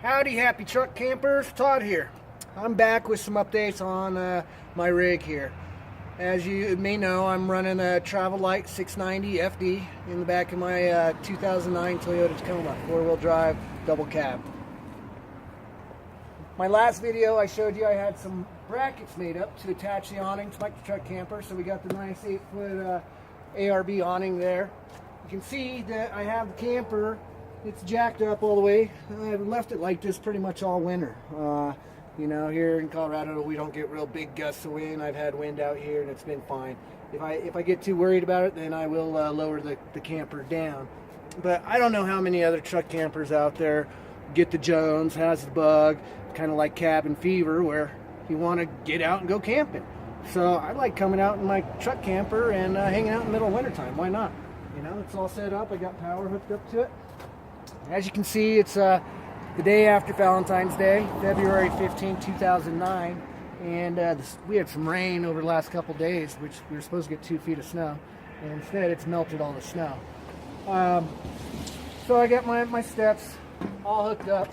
Howdy, happy truck campers. Todd here. I'm back with some updates on my rig here. As you may know, I'm running a Travel Light 690 FD in the back of my 2009 Toyota Tacoma, four-wheel drive, double cab. My last video, I showed you I had some brackets made up to attach the awning to my truck camper. So we got the nice 8-foot ARB awning there. You can see that I have the camper. It's jacked up all the way. I've left it like this pretty much all winter. You know, here in Colorado we don't get real big gusts of wind. I've had wind out here and it's been fine. If I get too worried about it, then I will lower the camper down. But I don't know how many other truck campers out there get the Jones, has the bug, kind of like cabin fever, where you want to get out and go camping. So I like coming out in my truck camper and hanging out in the middle of wintertime. Why not? You know, it's all set up. I got power hooked up to it. As you can see, it's the day after Valentine's Day, February 15, 2009, and we had some rain over the last couple days, which we were supposed to get 2 feet of snow, and instead it's melted all the snow. So I got my steps all hooked up.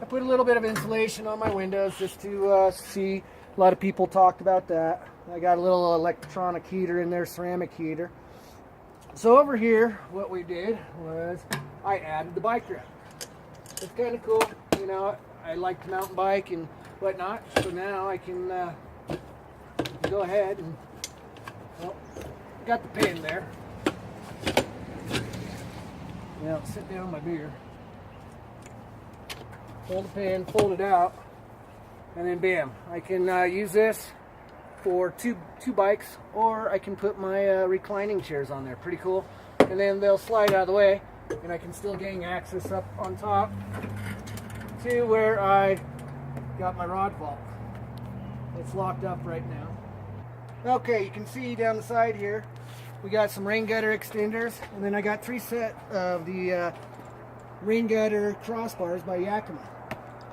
I put a little bit of insulation on my windows just to see. A lot of people talked about that. I got a little electronic heater in there, ceramic heater. So over here, what we did was I added the bike rack. It's kind of cool, you know. I like to mountain bike and whatnot, so now I can go ahead and, well, got the pin there. Now sit down my beer, hold the pin, fold it out, and then bam, I can use this for two bikes, or I can put my reclining chairs on there. Pretty cool. And then they'll slide out of the way, and I can still gain access up on top to where I got my rod vault. It's locked up right now. Okay, you can see down the side here we got some rain gutter extenders, and then I got 3 set of the rain gutter crossbars by Yakima.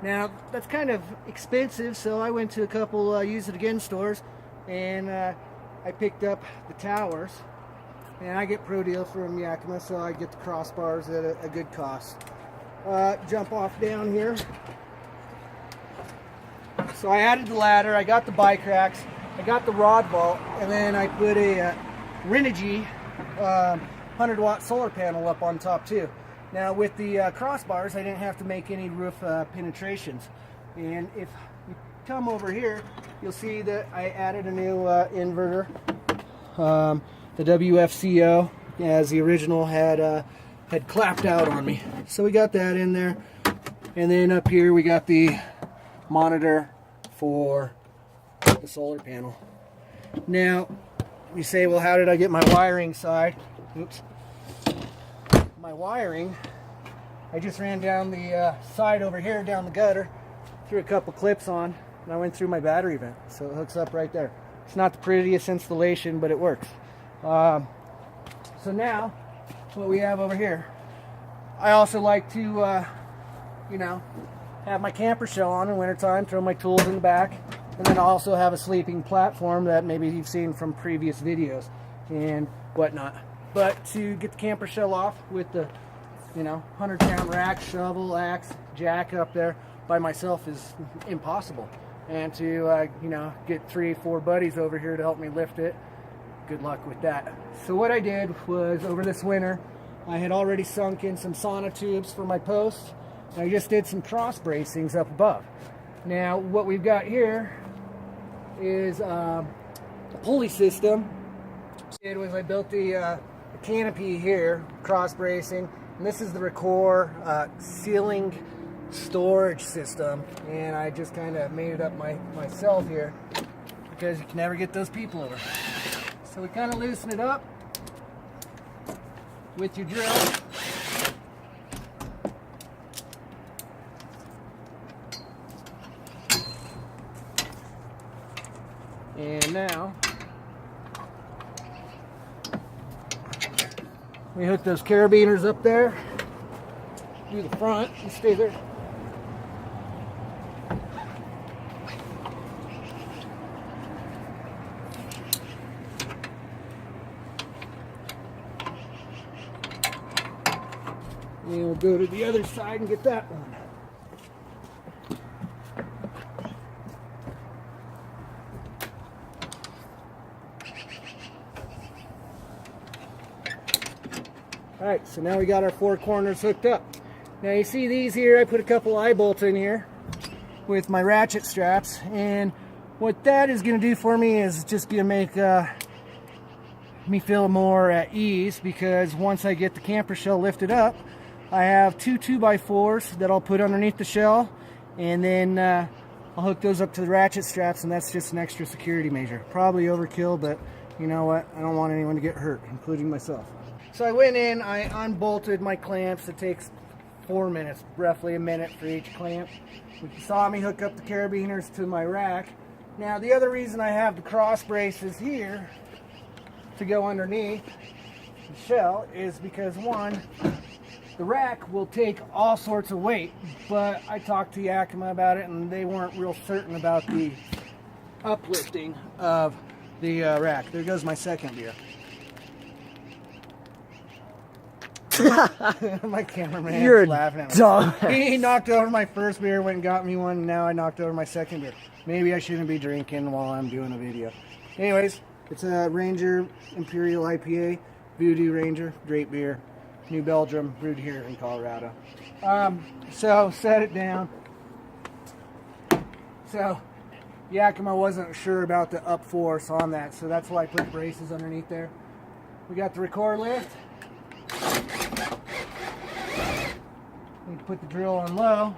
Now that's kind of expensive, so I went to a couple use it again stores, and I picked up the towers. And I get pro deal from Yakima, so I get the crossbars at a good cost. Jump off down here. So I added the ladder, I got the bike racks, I got the rod vault, and then I put a Renogy 100-watt solar panel up on top too. Now with the crossbars, I didn't have to make any roof penetrations. And if you come over here, you'll see that I added a new inverter. The WFCO, as the original had clapped out on me. So we got that in there. And then up here we got the monitor for the solar panel. Now, you say, well, how did I get my wiring side? Oops. My wiring, I just ran down the side over here, down the gutter, threw a couple clips on, and I went through my battery vent. So it hooks up right there. It's not the prettiest installation, but it works. So now, what we have over here, I also like to, you know, have my camper shell on in wintertime, throw my tools in the back, and then I also have a sleeping platform that maybe you've seen from previous videos and whatnot. But to get the camper shell off with the, you know, 100-pound rack, shovel, axe, jack up there by myself is impossible. And to, you know, get 3 or 4 buddies over here to help me lift it, good luck with that. So what I did was, over this winter, I had already sunk in some sauna tubes for my posts, and I just did some cross bracings up above. Now what we've got here is a pulley system. What I did was I built the canopy here, cross bracing, and this is the Recor ceiling storage system, and I just kind of made it up myself here, because you can never get those people over. So we kind of loosen it up with your drill. And now we hook those carabiners up there, do the front, and stay there. And we'll go to the other side and get that one. Alright, so now we got our 4 corners hooked up. Now you see these here, I put a couple eye bolts in here with my ratchet straps, and what that is going to do for me is just going to make me feel more at ease, because once I get the camper shell lifted up, I have 2 2x4s that I'll put underneath the shell, and then I'll hook those up to the ratchet straps, and that's just an extra security measure. Probably overkill, but you know what? I don't want anyone to get hurt, including myself. So I went in, I unbolted my clamps. It takes 4 minutes, roughly a minute for each clamp. You saw me hook up the carabiners to my rack. Now the other reason I have the cross braces here to go underneath the shell is because, one, the rack will take all sorts of weight, but I talked to Yakima about it and they weren't real certain about the uplifting of the rack. There goes my second beer. My cameraman is laughing at me. Dumb. He knocked over my first beer, went and got me one, and now I knocked over my second beer. Maybe I shouldn't be drinking while I'm doing a video. Anyways, it's a Ranger Imperial IPA, Voodoo Ranger, great beer, New Belgium, brewed here in Colorado. So set it down. So Yakima wasn't sure about the up force on that, so that's why I put braces underneath there. We got the record lift. We put the drill on low.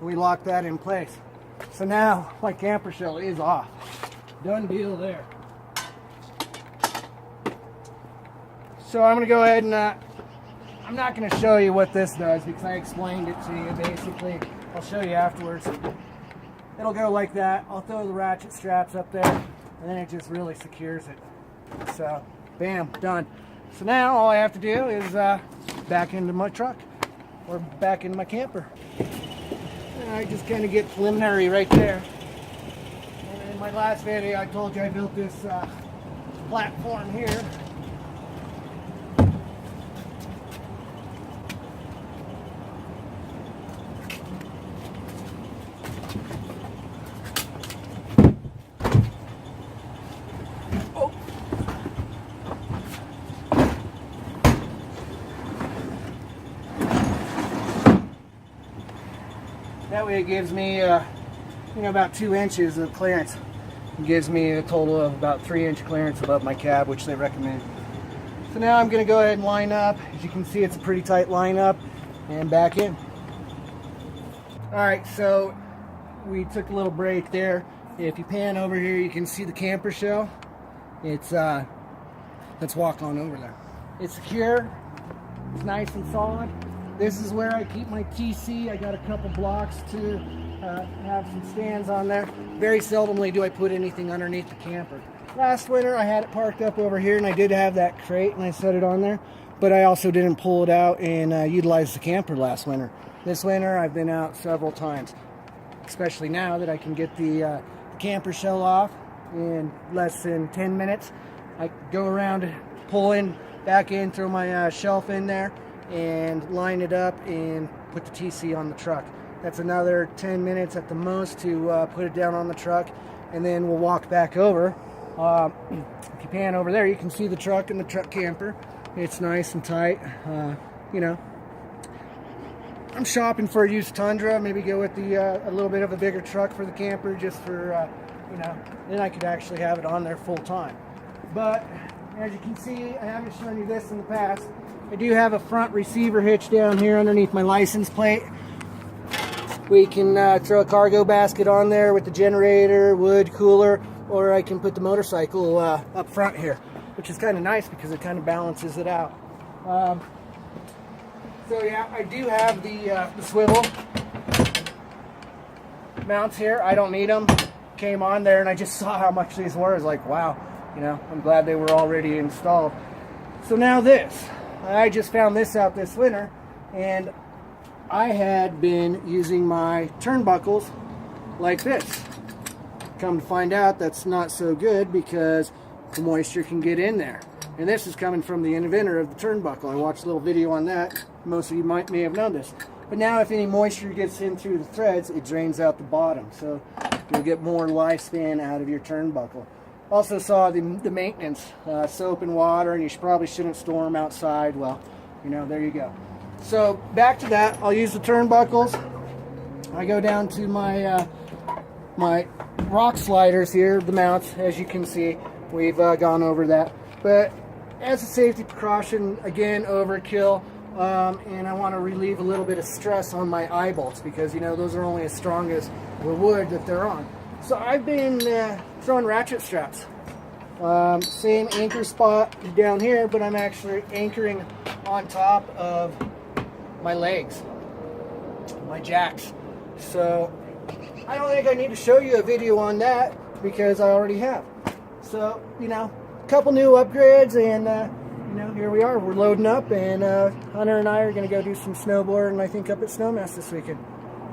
We lock that in place. So now my camper shell is off. Done deal there. So I'm going to go ahead and I'm not going to show you what this does because I explained it to you basically. I'll show you afterwards. It'll go like that. I'll throw the ratchet straps up there and then it just really secures it. So bam, done. So now all I have to do is back into my truck or back into my camper. And I just kind of get preliminary right there. And in my last video I told you I built this platform here. That way it gives me, about 2 inches of clearance. It gives me a total of about 3-inch clearance above my cab, which they recommend. So now I'm going to go ahead and line up. As you can see, it's a pretty tight lineup, and back in. Alright, so we took a little break there. If you pan over here, you can see the camper shell. It's, let's walk on over there. It's secure. It's nice and solid. This is where I keep my TC. I got a couple blocks to have some stands on there. Very seldomly do I put anything underneath the camper. Last winter I had it parked up over here and I did have that crate and I set it on there, but I also didn't pull it out and utilize the camper last winter. This winter I've been out several times, especially now that I can get the camper shell off in less than 10 minutes. I go around, pull in, back in, throw my shelf in there, and line it up and put the TC on the truck. That's another 10 minutes at the most to put it down on the truck, and then we'll walk back over. If you pan over there, you can see the truck and the truck camper. It's nice and tight. I'm shopping for a used Tundra. Maybe go with the a little bit of a bigger truck for the camper, just for then I could actually have it on there full time. But as you can see, I haven't shown you this in the past. I do have a front receiver hitch down here underneath my license plate. We can throw a cargo basket on there with the generator, wood, cooler, or I can put the motorcycle up front here, which is kind of nice because it kind of balances it out. So yeah, I do have the swivel mounts here. I don't need them. Came on there and I just saw how much these were. I was like, wow, I'm glad they were already installed. So now this. I just found this out this winter, and I had been using my turnbuckles like this. Come to find out, that's not so good because the moisture can get in there. And this is coming from the inventor of the turnbuckle. I watched a little video on that. Most of you may have known this. But now if any moisture gets in through the threads, it drains out the bottom. So you'll get more lifespan out of your turnbuckle. Also saw the maintenance, soap and water, and you probably shouldn't store them outside. Well, you know, there you go. So back to that, I'll use the turnbuckles. I go down to my my rock sliders here, the mounts, as you can see. We've gone over that. But as a safety precaution, again, overkill. And I want to relieve a little bit of stress on my eye bolts because, you know, those are only as strong as the wood that they're on. So I've been throwing ratchet straps. Same anchor spot down here, but I'm actually anchoring on top of my legs, my jacks. So I don't think I need to show you a video on that because I already have. So, you know, a couple new upgrades, and you know, here we are. We're loading up, and Hunter and I are going to go do some snowboarding, I think, up at Snowmass this weekend.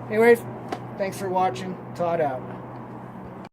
Anyways, thanks for watching. Todd out.